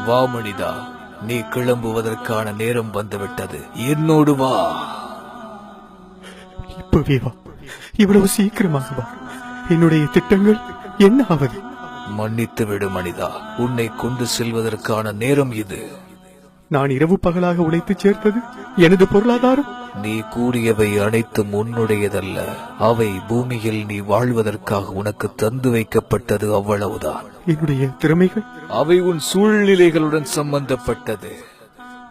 வா மனிதா, நீ கிளம்புவதற்கான நேரம் வந்துவிட்டது. என்னோடு வா. இப்பவே வா, இவ்வளவு சீக்கிரமாக வா. என்னுடைய திட்டங்கள் என்ன ஆவது? மன்னித்து விடு மனிதா, உன்னை கொண்டு செல்வதற்கான நேரம் இது. நான் இரவு பகலாக உழைத்து சேர்த்தது எனது பொருளாதாரம். நீ கூறியவை அனைத்தும் உன்னுடையதல்ல. அவை பூமியில் நீ வாழ்வதற்காக உனக்கு தந்து வைக்கப்பட்டது, அவ்வளவுதான். என்னுடைய திறமைகள்? அவை உன் சூழ்நிலைகளுடன் சம்பந்தப்பட்டது.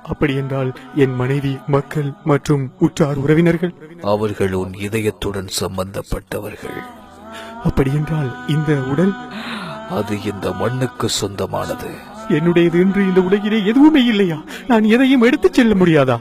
அப்படி என்றால் என் மனைவி, மக்கள் மற்றும் உற்றார் உறவினர்கள்? அவர்கள் உன் இதயத்துடன் சம்பந்தப்பட்டவர்கள். அப்படி என்றால் இந்த உடல்? அது இந்த மண்ணுக்கு சொந்தமானது. என்னுடையது என்று இந்த உலகிலே எதுவுமே இல்லையா? நான் எதையும் எடுத்துச் செல்ல முடியாதா?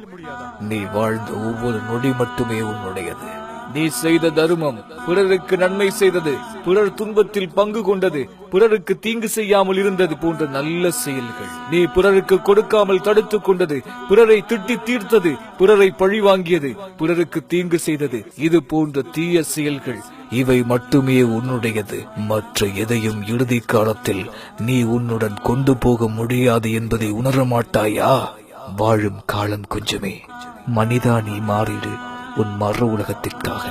நீ வாழ்ந்த ஒவ்வொரு நொடி மட்டுமே உன்னுடையது. நீ செய்த தர்மம், பிறருக்கு நன்மை செய்தது, பிறர் துன்பத்தில் பங்கு கொண்டது, பிறருக்கு தீங்கு செய்யாமல் இருந்தது போன்ற நல்ல செயல்கள், நீ பிறருக்கு கொடுக்காமல் தடுத்துக் கொண்டது, பிறரை திட்டி தீர்த்தது, பிறரை பழி வாங்கியது, பிறருக்கு தீங்கு செய்தது, இது போன்ற தீய செயல்கள், இவை மட்டுமே உன்னுடையது. மற்ற எதையும் இறுதி காலத்தில் நீ உன்னுடன் கொண்டு போக முடியாது என்பதை உணரமாட்டாயா? வாழும் காலம் கொஞ்சமே. மனிதா, நீ மாறிடு உன் மறு உலகத்திற்காக.